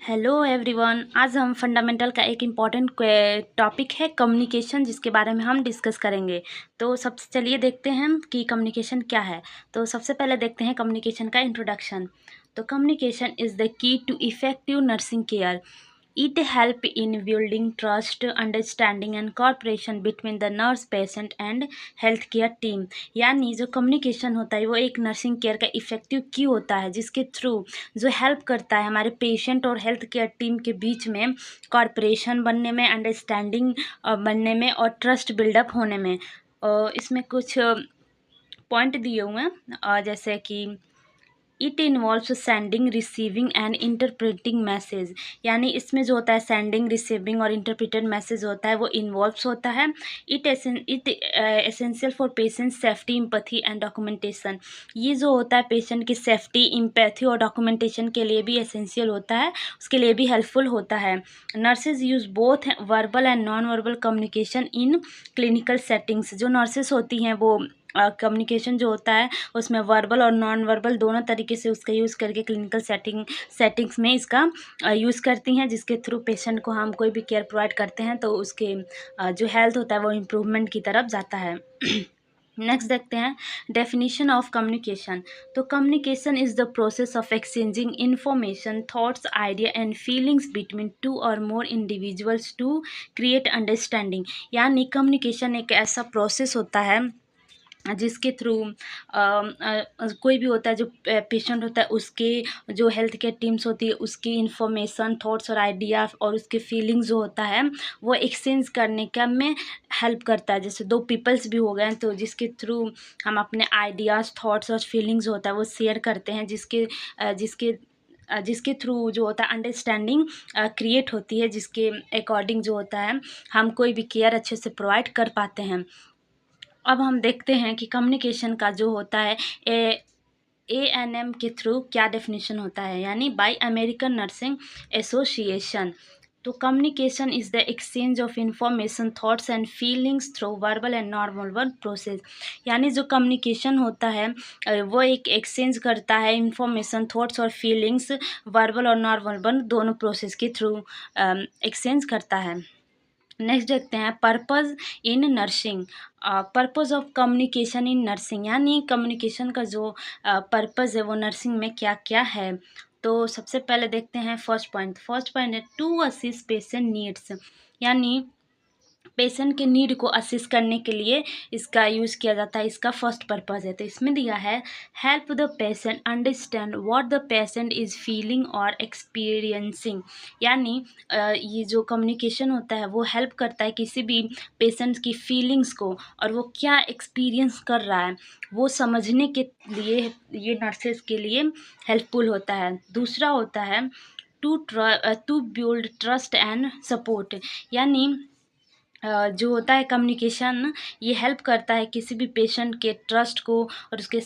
Hello everyone. आज हम fundamental का एक इम्पॉर्टेंट टॉपिक है कम्युनिकेशन, जिसके बारे में हम डिस्कस करेंगे। तो सबसे चलिए देखते हैं कि कम्युनिकेशन क्या है। तो सबसे पहले देखते हैं कम्युनिकेशन का इंट्रोडक्शन। तो communication is the key to effective nursing care. It help in building trust, understanding and cooperation between the nurse, patient and healthcare team। यानी जो कम्युनिकेशन होता है वो एक नर्सिंग केयर का इफेक्टिव की होता है, जिसके थ्रू जो हेल्प करता है हमारे पेशेंट और हेल्थ केयर टीम के बीच में कॉर्पोरेशन बनने में, अंडरस्टैंडिंग बनने में और ट्रस्ट बिल्डअप होने में। इसमें कुछ पॉइंट दिए हुए हैं, जैसे कि it involves sending, receiving end interpreting message. यानी इसमें जो होता है सेंडिंग, रिसीविंग और इंटरप्रेटेड मैसेज होता है वो इन्वॉल्व्स होता है। It essential for patient safety, empathy and documentation. ये जो होता है पेशेंट की सेफ्टी, इम्पैथी और डॉक्यूमेंटेशन के लिए भी एसेंशियल होता है, उसके लिए भी हेल्पफुल होता है। Nurses use both verbal and non verbal communication in clinical settings. जो नर्सेस होती हैं वो कम्युनिकेशन जो होता है उसमें वर्बल और नॉन वर्बल दोनों तरीके से उसका यूज़ करके क्लिनिकल सेटिंग्स में इसका यूज़ करती हैं, जिसके थ्रू पेशेंट को हम कोई भी केयर प्रोवाइड करते हैं तो उसके जो हेल्थ होता है वो इम्प्रूवमेंट की तरफ जाता है। नेक्स्ट देखते हैं डेफिनेशन ऑफ कम्युनिकेशन। तो communication is the process of exchanging information, thoughts, idea and feelings between two और मोर इंडिविजुअल्स टू क्रिएट अंडरस्टैंडिंग। यानी कम्युनिकेशन एक ऐसा प्रोसेस होता है जिसके थ्रू कोई भी होता है जो पेशेंट होता है उसके जो हेल्थ केयर टीम्स होती है उसकी इंफॉर्मेशन, थॉट्स और आइडिया और उसके फीलिंग्स जो होता है वो एक्सचेंज करने का में हेल्प करता है। जैसे दो पीपल्स भी हो गए तो जिसके थ्रू हम अपने आइडियाज़, थॉट्स और फीलिंग्स होता है वो शेयर करते हैं, जिसके थ्रू जो होता है अंडरस्टैंडिंग क्रिएट होती है, जिसके अकॉर्डिंग जो होता है हम कोई भी केयर अच्छे से प्रोवाइड कर पाते हैं। अब हम देखते हैं कि कम्युनिकेशन का जो होता है ANM के थ्रू क्या डेफिनेशन होता है, यानी बाय अमेरिकन नर्सिंग एसोसिएशन। तो communication is the exchange of information, thoughts and feelings through verbal and non verbal process. यानी जो कम्युनिकेशन होता है वो एक एक्सचेंज करता है इंफॉर्मेशन, थॉट्स और फीलिंग्स वर्बल और नॉन वर्बल दोनों प्रोसेस के थ्रू एक्सचेंज करता है। नेक्स्ट देखते हैं purpose in nursing. Purpose of communication in nursing, यानी कम्युनिकेशन का जो पर्पज़ है वो नर्सिंग में क्या क्या है। तो सबसे पहले देखते हैं फर्स्ट पॉइंट है टू असिस्ट पेशेंट नीड्स। यानी पेशेंट के नीड को असिस्ट करने के लिए इसका यूज़ किया जाता है, इसका फर्स्ट पर्पज़ है। तो इसमें दिया है help the patient understand what the patient is feeling और एक्सपीरियंसिंग। यानी ये जो कम्युनिकेशन होता है वो हेल्प करता है किसी भी पेशेंट की फीलिंग्स को और वो क्या एक्सपीरियंस कर रहा है वो समझने के लिए ये नर्सेस के लिए हेल्पफुल होता है। दूसरा होता है to build trust and support. यानी जो होता है कम्युनिकेशन ये हेल्प करता है किसी भी पेशेंट के ट्रस्ट को और उसके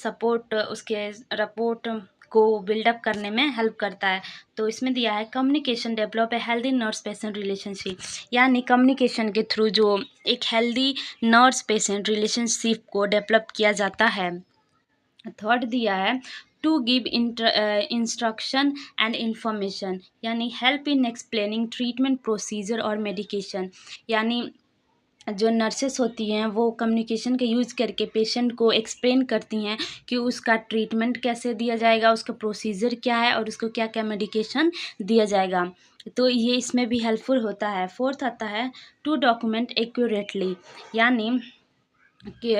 रपोर्ट को बिल्डअप करने में हेल्प करता है। तो इसमें दिया है communication develop a healthy nurse patient relationship. यानी कम्युनिकेशन के थ्रू जो एक हेल्दी नर्स पेशेंट रिलेशनशिप को डेवलप किया जाता है। थर्ड दिया है to give instruction and information, यानी help in explaining treatment procedure और मेडिकेशन। यानी जो नर्सेस होती हैं वो कम्युनिकेशन का यूज़ करके पेशेंट को एक्सप्लेन करती हैं कि उसका ट्रीटमेंट कैसे दिया जाएगा, उसका प्रोसीजर क्या है और उसको क्या क्या मेडिकेशन दिया जाएगा। तो ये इसमें भी हेल्पफुल होता है। फोर्थ आता है टू डॉक्यूमेंट एक्यूरेटली। यानी कि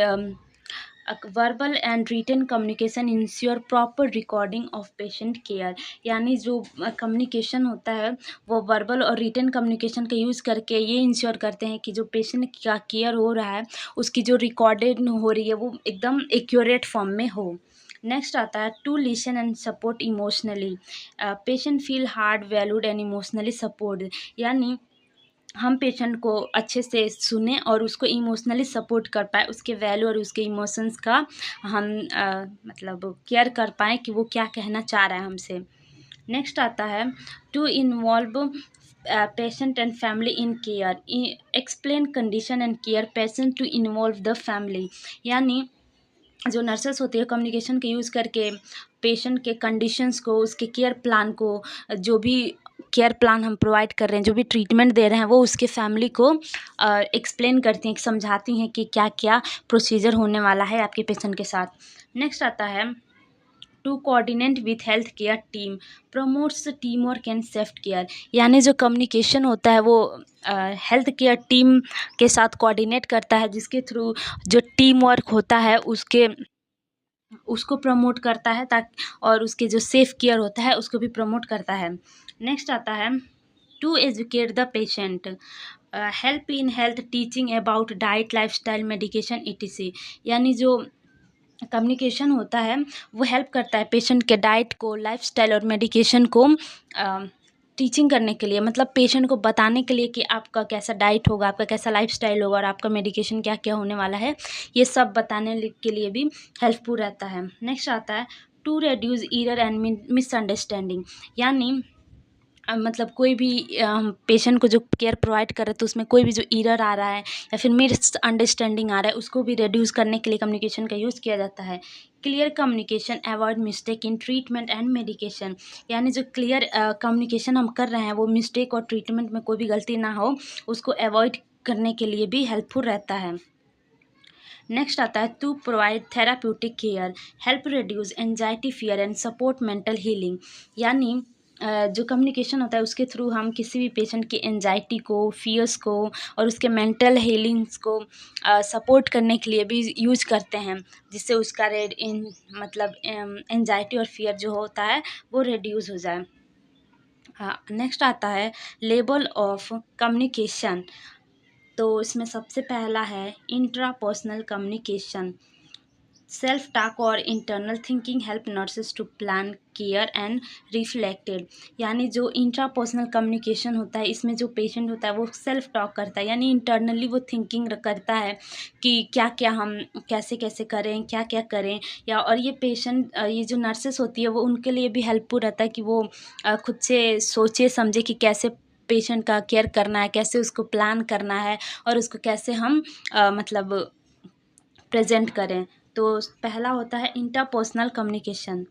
verbal and written communication ensure proper recording of patient care. यानी जो कम्युनिकेशन होता है वो वर्बल और रिटन कम्युनिकेशन का यूज़ करके ये इंश्योर करते हैं कि जो पेशेंट का केयर हो रहा है उसकी जो रिकॉर्डेड हो रही है वो एकदम एक्यूरेट फॉर्म में हो। नेक्स्ट आता है to listen and support emotionally. Patient feel heard, valued and emotionally support. यानी हम पेशेंट को अच्छे से सुने और उसको इमोशनली सपोर्ट कर पाए, उसके वैल्यू और उसके इमोशंस का हम मतलब केयर कर पाएँ कि वो क्या कहना चाह रहा है हमसे। नेक्स्ट आता है to involve patient and family in care, explain condition and care patient to involve the family. यानी जो नर्सेस होती है कम्युनिकेशन के यूज़ करके पेशेंट के कंडीशंस को, उसके केयर प्लान को, जो भी केयर प्लान हम प्रोवाइड कर रहे हैं, जो भी ट्रीटमेंट दे रहे हैं, वो उसके फैमिली को एक्सप्लेन करती हैं, समझाती हैं कि क्या क्या प्रोसीजर होने वाला है आपके पेशेंट के साथ। नेक्स्ट आता है to coordinate with health care team, promotes team work and safe care. यानी जो कम्युनिकेशन होता है वो हेल्थ केयर टीम के साथ कोऑर्डिनेट करता है, जिसके थ्रू जो टीम वर्क होता है उसको प्रमोट करता है, ताकि और उसके जो सेफ केयर होता है उसको भी प्रमोट करता है। नेक्स्ट आता है to educate the patient, help in health teaching about diet, lifestyle, medication etc। यानी जो कम्युनिकेशन होता है वो हेल्प करता है पेशेंट के डाइट को, लाइफस्टाइल और मेडिकेशन को टीचिंग करने के लिए, मतलब पेशेंट को बताने के लिए कि आपका कैसा डाइट होगा, आपका कैसा लाइफस्टाइल होगा और आपका मेडिकेशन क्या क्या होने वाला है, ये सब बताने के लिए भी हेल्पफुल रहता है। नेक्स्ट आता है to reduce error and misunderstanding. यानी मतलब कोई भी पेशेंट को जो केयर प्रोवाइड कर रहे तो उसमें कोई भी जो एरर आ रहा है या फिर मिसअंडरस्टैंडिंग आ रहा है उसको भी रिड्यूस करने के लिए कम्युनिकेशन का यूज़ किया जाता है। Clear communication avoid mistake in treatment and medication. यानी जो क्लियर कम्युनिकेशन हम कर रहे हैं वो मिस्टेक और ट्रीटमेंट में कोई भी गलती ना हो उसको अवॉइड करने के लिए भी हेल्पफुल रहता है। नेक्स्ट आता है to provide therapeutic care, help reduce anxiety, fear and support mental healing. यानी जो कम्युनिकेशन होता है उसके थ्रू हम किसी भी पेशेंट की एंजाइटी को, फियर्स को और उसके मेंटल हीलिंग्स को सपोर्ट करने के लिए भी यूज करते हैं, जिससे उसका मतलब एंजाइटी और फियर जो होता है वो रिड्यूस हो जाए। नेक्स्ट आता है लेवल ऑफ कम्युनिकेशन। तो इसमें सबसे पहला है इंट्रापर्सनल कम्युनिकेशन, सेल्फ टॉक और internal thinking help nurses to plan care and reflected. यानी जो इंट्रापर्सनल कम्युनिकेशन होता है इसमें जो पेशेंट होता है वो सेल्फ टॉक करता है, यानी इंटरनली वो थिंकिंग करता है कि क्या क्या हम कैसे कैसे करें, क्या क्या करें, या और ये पेशेंट ये जो नर्सेस होती है वो उनके लिए भी हेल्पफुल रहता है कि वो खुद से सोचे समझे कि कैसे पेशेंट का केयर करना है, कैसे उसको प्लान करना है और उसको कैसे हम मतलब प्रेजेंट करें। तो पहला होता है इंटरपर्सनल कम्युनिकेशन।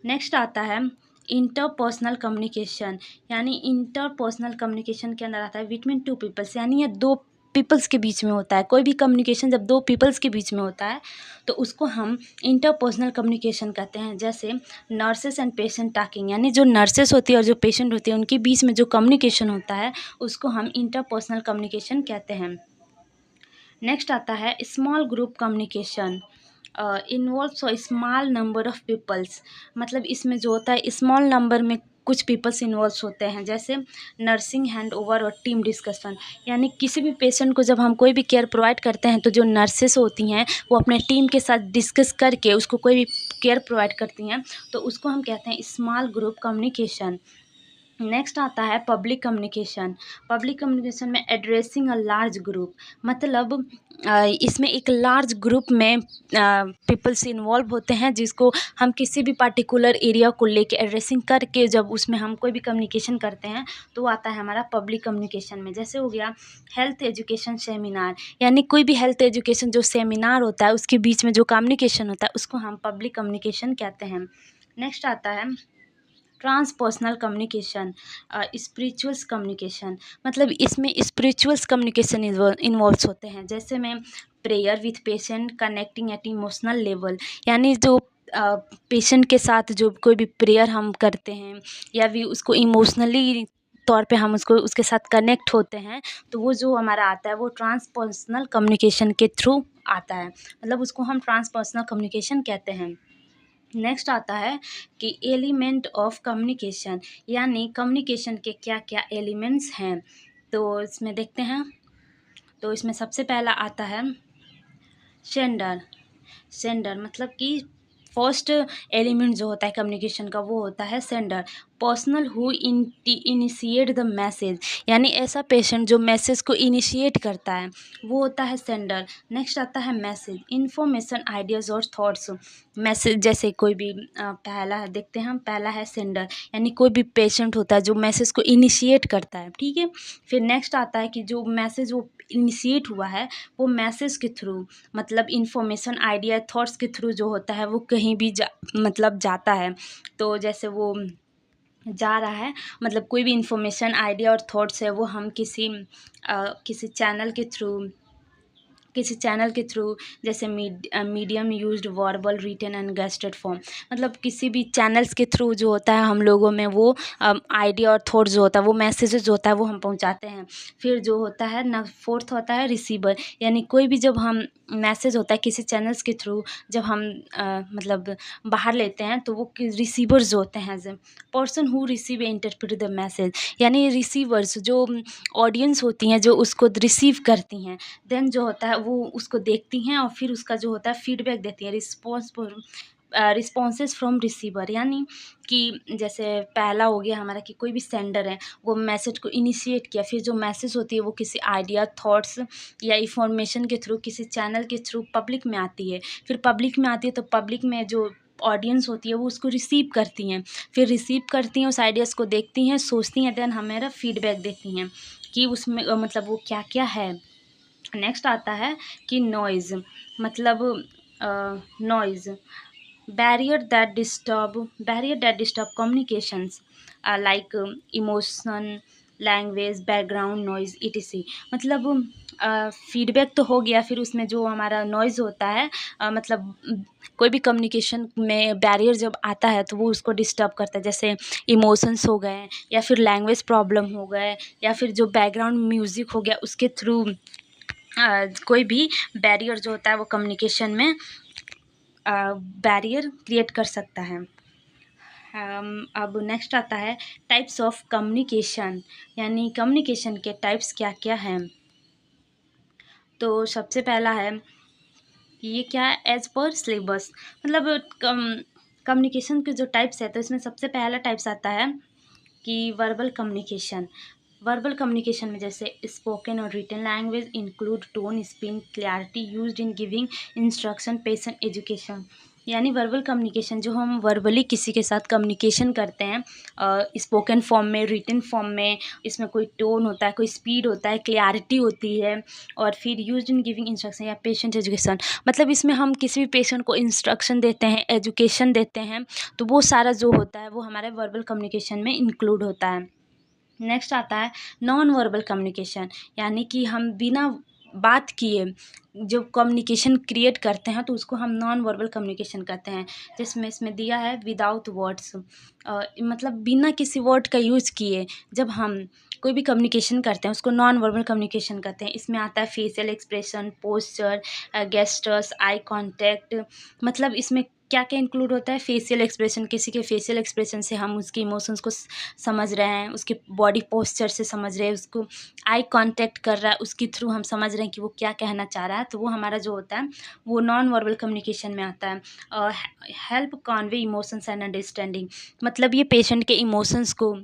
नेक्स्ट आता है इंटरपर्सनल कम्युनिकेशन। यानी इंटरपर्सनल कम्युनिकेशन के अंदर आता है बिटवीन टू पीपल्स, यानी ये दो पीपल्स के बीच में होता है। कोई भी कम्युनिकेशन जब दो पीपल्स के बीच में होता है तो उसको हम इंटरपर्सनल कम्युनिकेशन कहते हैं। जैसे नर्सेस एंड पेशेंट टॉकिंग, यानी जो नर्सेस होती है और जो पेशेंट होती है उनके बीच में जो कम्युनिकेशन होता है उसको हम इंटरपर्सनल कम्युनिकेशन कहते हैं। नेक्स्ट आता है small group communication, involves a small number of peoples. मतलब इसमें जो होता है स्मॉल नंबर में कुछ पीपल्स इन्वॉल्व होते हैं, जैसे नर्सिंग हैंड ओवर और टीम डिस्कशन। यानी किसी भी पेशेंट को जब हम कोई भी केयर प्रोवाइड करते हैं तो जो नर्सेस होती हैं वो अपने टीम के साथ डिस्कस करके उसको कोई भी केयर प्रोवाइड करती हैं, तो उसको हम कहते हैं स्मॉल ग्रुप कम्युनिकेशन। नेक्स्ट आता है पब्लिक कम्युनिकेशन। पब्लिक कम्युनिकेशन में एड्रेसिंग अ लार्ज ग्रुप, मतलब इसमें एक लार्ज ग्रुप में पीपल्स इन्वॉल्व होते हैं जिसको हम किसी भी पार्टिकुलर एरिया को लेके एड्रेसिंग करके जब उसमें हम कोई भी कम्युनिकेशन करते हैं तो आता है हमारा पब्लिक कम्युनिकेशन में। जैसे हो गया हेल्थ एजुकेशन सेमिनार, यानी कोई भी हेल्थ एजुकेशन जो सेमिनार होता है उसके बीच में जो कम्युनिकेशन होता है उसको हम पब्लिक कम्युनिकेशन कहते हैं। नेक्स्ट आता है ट्रांसपर्सनल कम्युनिकेशन, स्पिरिचुअल्स कम्युनिकेशन। मतलब इसमें स्पिरिचुअल्स कम्युनिकेशन इन्वॉल्व होते हैं, जैसे में prayer with patient, connecting at emotional level. यानी जो पेशेंट के साथ जो कोई भी प्रेयर हम करते हैं या भी उसको इमोशनली तौर पे हम उसको उसके साथ कनेक्ट होते हैं, तो वो जो हमारा आता है वो ट्रांसपर्सनल कम्युनिकेशन के थ्रू आता है, मतलब उसको हम ट्रांसपर्सनल कम्युनिकेशन कहते हैं। नेक्स्ट आता है कि एलिमेंट ऑफ कम्युनिकेशन, यानी कम्युनिकेशन के क्या क्या एलिमेंट्स हैं, तो इसमें देखते हैं। तो इसमें सबसे पहला आता है सेंडर। सेंडर मतलब कि फर्स्ट एलिमेंट जो होता है कम्युनिकेशन का वो होता है sender, personal who initiate the message. यानी ऐसा पेशेंट जो मैसेज को इनिशिएट करता है वो होता है सेंडर। नेक्स्ट आता है मैसेज, इंफॉर्मेशन, आइडियाज़ और थॉट्स। मैसेज जैसे कोई भी पहला है देखते हैं हम, पहला है सेंडर, यानी कोई भी पेशेंट होता है जो मैसेज को इनिशिएट करता है, ठीक है। फिर नेक्स्ट आता है कि जो मैसेज वो इनिशिएट हुआ है वो मैसेज के थ्रू, मतलब इंफॉर्मेशन, आइडिया, थॉट्स के थ्रू जो होता है वो कहीं भी मतलब जाता है। तो जैसे वो जा रहा है, मतलब कोई भी इंफॉर्मेशन, आइडिया और थॉट्स है वो हम किसी चैनल के थ्रू, जैसे medium used verbal, written and गेस्टेड फॉर्म, मतलब किसी भी चैनल्स के थ्रू जो होता है हम लोगों में वो आइडिया और थॉट जो होता है, वो मैसेजेस जो होता है वो हम पहुंचाते हैं। फिर जो होता है ना, फोर्थ होता है रिसीवर, यानी कोई भी जब हम मैसेज होता है किसी चैनल्स के थ्रू जब हम मतलब बाहर लेते हैं, तो वो रिसीवर्स जो होते हैं, person who receive interpret the message, यानी रिसीवर्स जो ऑडियंस होती हैं जो उसको रिसीव करती हैं, देन जो होता है वो उसको देखती हैं और फिर उसका जो होता है फीडबैक देती हैं, रिस्पॉन्सेज फ्रॉम रिसीवर, यानी कि जैसे पहला हो गया हमारा कि कोई भी सेंडर है वो मैसेज को इनिशिएट किया, फिर जो मैसेज होती है वो किसी आइडिया, थॉट्स या इंफॉर्मेशन के थ्रू किसी चैनल के थ्रू पब्लिक में आती है, फिर पब्लिक में आती है तो पब्लिक में जो ऑडियंस होती है वो उसको रिसीव करती हैं, फिर रिसीव करती हैं, उस आइडियाज़ को देखती हैं, सोचती हैं, देन हमारा फीडबैक देती हैं कि उसमें मतलब वो क्या क्या है। नेक्स्ट आता है कि नॉइज़, मतलब noise, barrier that disturb communications, like emotion, language, background noise, etc, मतलब फीडबैक तो हो गया, फिर उसमें जो हमारा नॉइज़ होता है, मतलब कोई भी कम्युनिकेशन में बैरियर जब आता है तो वो उसको डिस्टर्ब करता है, जैसे इमोशंस हो गए या फिर लैंग्वेज प्रॉब्लम हो गए या फिर जो बैकग्राउंड म्यूज़िक हो गया, उसके थ्रू कोई भी बैरियर जो होता है वो कम्युनिकेशन में बैरियर क्रिएट कर सकता है। अब नेक्स्ट आता है टाइप्स ऑफ कम्युनिकेशन, यानी कम्युनिकेशन के टाइप्स क्या क्या हैं। तो सबसे पहला है कि ये क्या है, एज पर सिलेबस, मतलब कम्युनिकेशन के जो टाइप्स है, तो इसमें सबसे पहला टाइप्स आता है कि वर्बल कम्युनिकेशन में जैसे स्पोकन और written language include tone, spin, clarity used in giving instruction, patient education, यानी वर्बल कम्युनिकेशन जो हम वर्बली किसी के साथ कम्युनिकेशन करते हैं, स्पोकन फॉर्म में, रिटन फॉर्म में, इसमें कोई टोन होता है, कोई स्पीड होता है, क्लैरिटी होती है, और फिर यूज्ड इन गिविंग इंस्ट्रक्शन या पेशेंट एजुकेशन, मतलब इसमें हम किसी भी पेशेंट को इंस्ट्रक्शन देते हैं, एजुकेशन देते हैं, तो वो सारा जो होता है वो हमारे वर्बल कम्युनिकेशन में इंक्लूड होता है। नेक्स्ट आता है नॉन वर्बल कम्युनिकेशन, यानी कि हम बिना बात किए जो कम्युनिकेशन क्रिएट करते हैं तो उसको हम नॉन वर्बल कम्युनिकेशन कहते हैं, जिसमें इसमें दिया है विदाउट वर्ड्स, मतलब बिना किसी वर्ड का यूज़ किए जब हम कोई भी कम्युनिकेशन करते हैं उसको नॉन वर्बल कम्युनिकेशन कहते हैं। इसमें आता है facial expression, posture, gestures, eye contact, मतलब इसमें क्या क्या इंक्लूड होता है, फेशियल एक्सप्रेशन, किसी के फेशियल एक्सप्रेशन से हम उसके इमोशंस को समझ रहे हैं, उसके बॉडी पोस्चर से समझ रहे हैं, उसको आई कांटेक्ट कर रहा है, उसके थ्रू हम समझ रहे हैं कि वो क्या कहना चाह रहा है, तो वो हमारा जो होता है वो नॉन वर्बल कम्युनिकेशन में आता है। Help Conway emotions and understanding, मतलब ये पेशेंट के इमोशंस को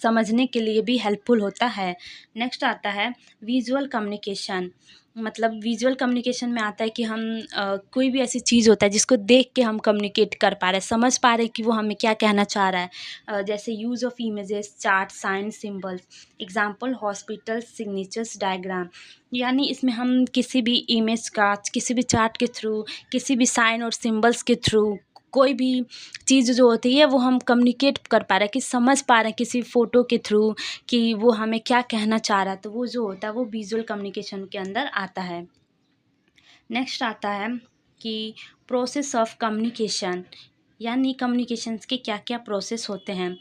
समझने के लिए भी हेल्पफुल होता है। नेक्स्ट आता है विजुअल कम्युनिकेशन, मतलब विजुअल कम्युनिकेशन में आता है कि हम कोई भी ऐसी चीज़ होता है जिसको देख के हम कम्युनिकेट कर पा रहे हैं, समझ पा रहे हैं कि वो हमें क्या कहना चाह रहा है, जैसे use of images, chart, sign, symbols, example hospital signatures, diagram, यानी इसमें हम किसी भी इमेज का, किसी भी चार्ट के थ्रू, किसी भी साइन और सिंबल्स के थ्रू कोई भी चीज़ जो होती है वो हम कम्युनिकेट कर पा रहे हैं, कि समझ पा रहे हैं किसी फ़ोटो के थ्रू कि वो हमें क्या कहना चाह रहा है, तो वो जो होता है वो विजुअल कम्युनिकेशन के अंदर आता है। नेक्स्ट आता है कि प्रोसेस ऑफ कम्युनिकेशन, यानी कम्युनिकेशंस के क्या क्या प्रोसेस होते हैं,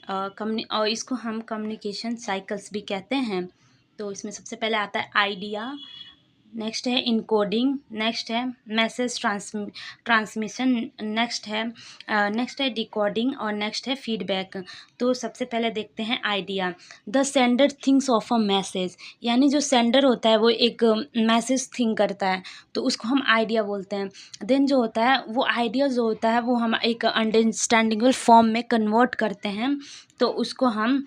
और इसको हम कम्युनिकेशन साइकिल्स भी कहते हैं। तो इसमें सबसे पहले आता है आइडिया, नेक्स्ट है इनकोडिंग, नेक्स्ट है मैसेज ट्रांसमिशन, नेक्स्ट है डिकोडिंग और नेक्स्ट है फीडबैक। तो सबसे पहले देखते हैं idea. The sender things of a message, यानी जो सेंडर होता है वो एक मैसेज थिंक करता है, तो उसको हम आइडिया बोलते हैं। देन जो होता है वो आइडिया जो होता है वो हम एक अंडरस्टैंडिंगल फॉर्म में कन्वर्ट करते हैं, तो उसको हम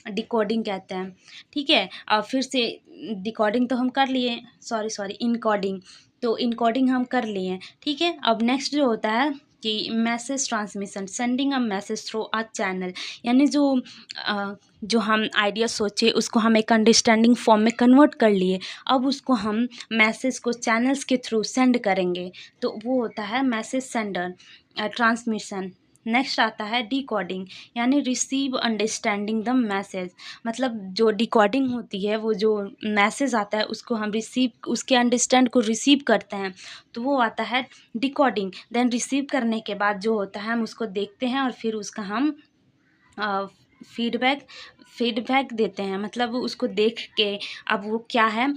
डिकोडिंग कहते हैं। ठीक है, और फिर से डिकोडिंग तो हम कर लिए, सॉरी इनकोडिंग, तो इनकोडिंग हम कर लिए। ठीक है, अब नेक्स्ट जो होता है कि message transmission, sending a message through a channel, यानी जो हम आइडिया सोचे उसको हम एक अंडरस्टैंडिंग फॉर्म में कन्वर्ट कर लिए, अब उसको हम मैसेज को चैनल्स के थ्रू सेंड करेंगे, तो वो होता है मैसेज सेंडर ट्रांसमिशन। नेक्स्ट आता है डिकोडिंग, यानी रिसीव अंडरस्टैंडिंग द मैसेज। मतलब जो डिकोडिंग होती है, वो जो मैसेज आता है उसको हम रिसीव, उसके अंडरस्टैंड को रिसीव करते हैं, तो वो आता है डिकोडिंग। देन रिसीव करने के बाद जो होता है हम उसको देखते हैं और फिर उसका हम फीडबैक फीडबैक देते हैं। मतलब उसको देख के अब वो क्या है,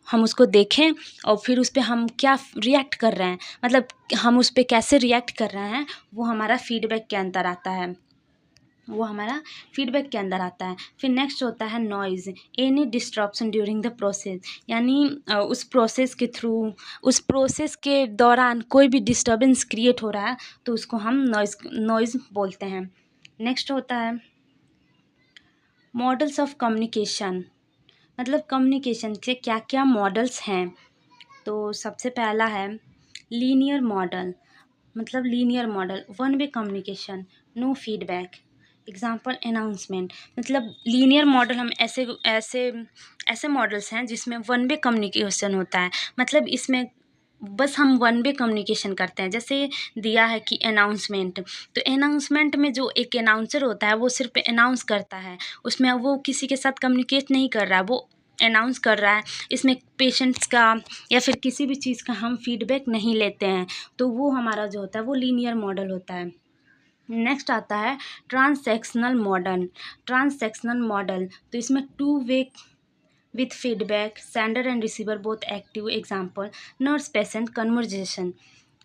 हम उसको देखें और फिर उस पे हम क्या रिएक्ट कर रहे हैं, मतलब हम उस पे कैसे रिएक्ट कर रहे हैं, वो हमारा फीडबैक के अंदर आता है, वो हमारा फीडबैक के अंदर आता है। फिर नेक्स्ट होता है noise, any disruption during the process, यानी उस प्रोसेस के थ्रू, उस प्रोसेस के दौरान कोई भी डिस्टर्बेंस क्रिएट हो रहा है तो उसको हम नॉइज़ बोलते हैं। नेक्स्ट होता है मॉडल्स ऑफ कम्युनिकेशन, मतलब कम्युनिकेशन के क्या क्या मॉडल्स हैं। तो सबसे पहला है लीनियर मॉडल, मतलब linear model, one way communication, no feedback, example announcement. मतलब लीनियर मॉडल हम ऐसे ऐसे ऐसे मॉडल्स हैं जिसमें वन वे कम्युनिकेशन होता है, मतलब इसमें बस हम वन वे कम्युनिकेशन करते हैं। जैसे दिया है कि अनाउंसमेंट, तो अनाउंसमेंट में जो एक अनाउंसर होता है वो सिर्फ अनाउंस करता है, उसमें वो किसी के साथ कम्युनिकेट नहीं कर रहा है, वो अनाउंस कर रहा है। इसमें पेशेंट्स का या फिर किसी भी चीज़ का हम फीडबैक नहीं लेते हैं, तो वो हमारा जो होता है वो लीनियर मॉडल होता है। नेक्स्ट आता है ट्रांसैक्शनल मॉडल, तो इसमें two way with feedback, sender and receiver both active, example nurse patient conversation.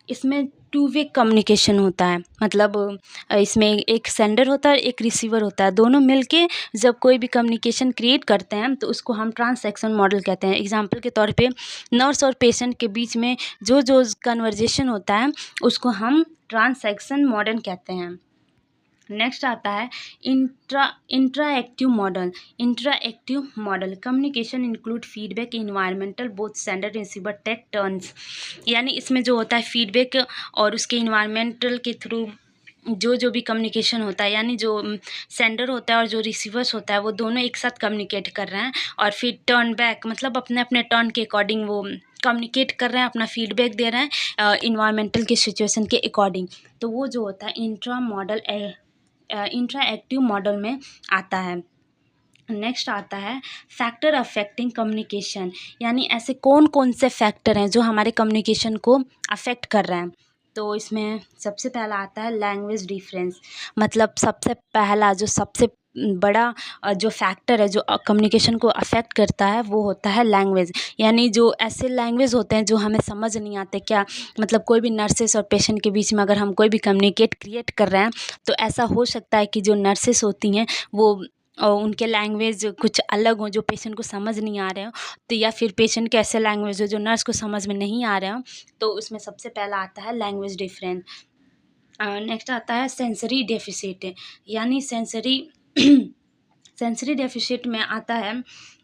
इसमें टू वे कम्युनिकेशन होता है, मतलब इसमें एक सेंडर होता है और एक रिसीवर होता है, दोनों मिलके जब कोई भी कम्युनिकेशन क्रिएट करते हैं तो उसको हम ट्रांसैक्शन मॉडल कहते हैं। एग्जांपल के तौर पे नर्स और पेशेंट के बीच में जो जो कन्वर्जेशन होता है उसको हम ट्रांसैक्शन मॉडल कहते हैं। नेक्स्ट आता है interactive model communication include feedback environmental both sender receiver take turns, यानी इसमें जो होता है फीडबैक और उसके इन्वायरमेंटल के थ्रू जो भी कम्युनिकेशन होता है, यानी जो सेंडर होता है और जो रिसीवर्स होता है वो दोनों एक साथ कम्युनिकेट कर रहे हैं और फिर टर्न बैक, मतलब अपने अपने टर्न के अकॉर्डिंग वो कम्युनिकेट कर रहे हैं, अपना फीडबैक दे रहे हैं इन्वायरमेंटल के सिचुएशन के अकॉर्डिंग। तो वो जो होता है इंट्राएक्टिव मॉडल में आता है। नेक्स्ट आता है फैक्टर अफेक्टिंग कम्युनिकेशन, यानी ऐसे कौन कौन से फैक्टर हैं जो हमारे कम्युनिकेशन को अफेक्ट कर रहे हैं। तो इसमें सबसे पहला आता है लैंग्वेज डिफरेंस, मतलब सबसे पहला जो सबसे बड़ा जो फैक्टर है जो कम्युनिकेशन को अफेक्ट करता है वो होता है लैंग्वेज, यानी जो ऐसे लैंग्वेज होते हैं जो हमें समझ नहीं आते क्या, मतलब कोई भी नर्सेस और पेशेंट के बीच में अगर हम कोई भी कम्युनिकेट क्रिएट कर रहे हैं तो ऐसा हो सकता है कि जो नर्सेस होती हैं वो और उनके लैंग्वेज कुछ अलग हो जो पेशेंट को समझ नहीं आ रहे हो, तो या फिर पेशेंट के ऐसे लैंग्वेज हो जो नर्स को समझ में नहीं आ रहे हो, तो उसमें सबसे पहला आता है लैंग्वेज डिफरेंस। नेक्स्ट आता है सेंसरी डेफिसिट, यानी सेंसरी डेफिसिट में आता है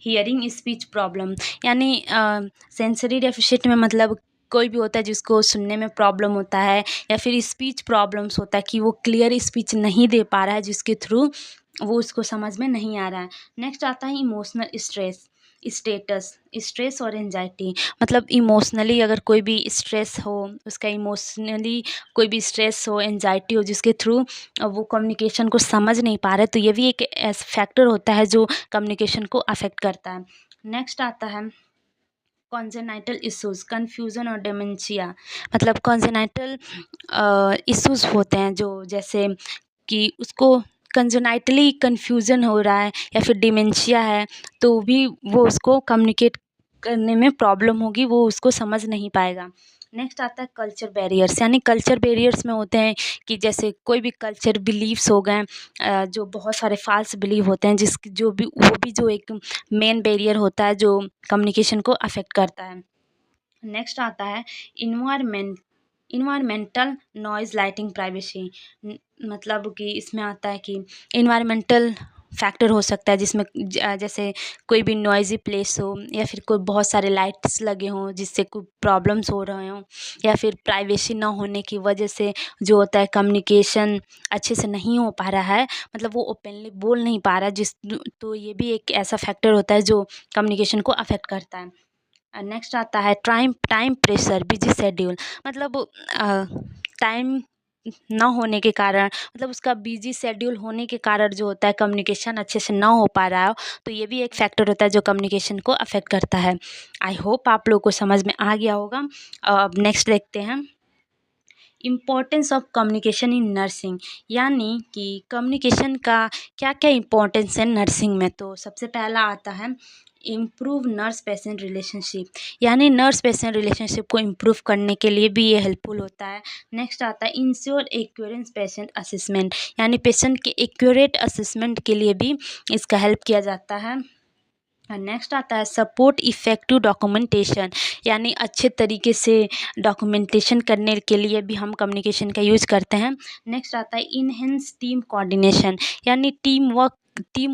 हियरिंग स्पीच प्रॉब्लम, यानी सेंसरी डेफिसिट में मतलब कोई भी होता है जिसको सुनने में प्रॉब्लम होता है या फिर स्पीच प्रॉब्लम्स होता है कि वो क्लियर स्पीच नहीं दे पा रहा है जिसके थ्रू वो उसको समझ में नहीं आ रहा है। नेक्स्ट आता है इमोशनल स्ट्रेस और एंजाइटी, मतलब इमोशनली अगर कोई भी स्ट्रेस हो, उसका इमोशनली कोई भी स्ट्रेस हो, एंजाइटी हो जिसके थ्रू वो कम्युनिकेशन को समझ नहीं पा रहे, तो ये भी एक ऐसा फैक्टर होता है जो कम्युनिकेशन को अफेक्ट करता है। नेक्स्ट आता है कॉन्जेनाइटल इश्यूज, कन्फ्यूज़न और डेमेंशिया, मतलब कॉन्जेनाइटल इश्यूज होते हैं जो जैसे कि उसको कंजेनाइटली कन्फ्यूज़न हो रहा है या फिर डिमेंशिया है, तो भी वो उसको कम्युनिकेट करने में प्रॉब्लम होगी, वो उसको समझ नहीं पाएगा। नेक्स्ट आता है कल्चर बैरियर्स, यानी कल्चर बैरियर्स में होते हैं कि जैसे कोई भी कल्चर बिलीव्स हो गए, जो बहुत सारे फाल्स बिलीव होते हैं जिसकी जो भी वो भी जो एक मेन बैरियर होता है जो कम्युनिकेशन को अफेक्ट करता है। नेक्स्ट आता है इन्वायरमेंटल नॉइज़ लाइटिंग प्राइवेसी, मतलब कि इसमें आता है कि इन्वायरमेंटल फैक्टर हो सकता है जिसमें जैसे कोई भी नॉइज़ी प्लेस हो या फिर कोई बहुत सारे लाइट्स लगे हों जिससे कोई प्रॉब्लम्स हो रहे हों या फिर प्राइवेसी ना होने की वजह से जो होता है कम्युनिकेशन अच्छे से नहीं हो पा रहा है, मतलब वो ओपनली बोल नहीं पा रहा है तो ये भी एक ऐसा फैक्टर होता है जो कम्युनिकेशन को अफेक्ट करता है। नेक्स्ट आता है time time pressure busy schedule, मतलब टाइम ना होने के कारण, मतलब उसका बिजी शेड्यूल होने के कारण जो होता है कम्युनिकेशन अच्छे से ना हो पा रहा हो, तो ये भी एक फैक्टर होता है जो कम्युनिकेशन को अफेक्ट करता है। आई होप आप लोगों को समझ में आ गया होगा। अब नेक्स्ट देखते हैं, importance of communication in nursing, यानी कि कम्युनिकेशन का क्या क्या इम्पोर्टेंस है नर्सिंग में। तो सबसे पहला आता है इम्प्रूव नर्स पेशेंट रिलेशनशिप, यानी नर्स पेशेंट रिलेशनशिप को इम्प्रूव करने के लिए भी ये हेल्पफुल होता है। नेक्स्ट आता है इंश्योर एक्यूरेंस पेशेंट असेसमेंट, यानी पेशेंट के एक्यूरेट असेसमेंट के लिए भी इसका हेल्प किया जाता है। नेक्स्ट आता है सपोर्ट इफ़ेक्टिव डॉक्यूमेंटेशन, यानी अच्छे तरीके से डॉक्यूमेंटेशन करने के लिए भी हम कम्युनिकेशन का यूज़ करते हैं। नेक्स्ट आता है इनहेंस टीम कोऑर्डिनेशन, यानी टीम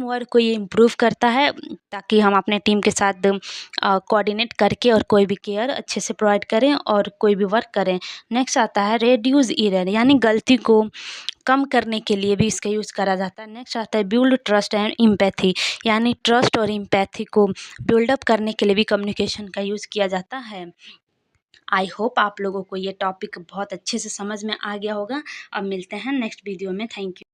वर्क को ये इम्प्रूव करता है ताकि हम अपने टीम के साथ कोऑर्डिनेट करके और कोई भी केयर अच्छे से प्रोवाइड करें और कोई भी वर्क करें। नेक्स्ट आता है रेड्यूस एरर, यानी गलती को कम करने के लिए भी इसका यूज़ करा जाता है। नेक्स्ट आता है बिल्ड ट्रस्ट एंड एम्पैथी, यानी ट्रस्ट और एम्पैथी को बिल्डअप करने के लिए भी कम्युनिकेशन का यूज़ किया जाता है। आई होप आप लोगों को ये टॉपिक बहुत अच्छे से समझ में आ गया होगा। अब मिलते हैं नेक्स्ट वीडियो में। Thank you.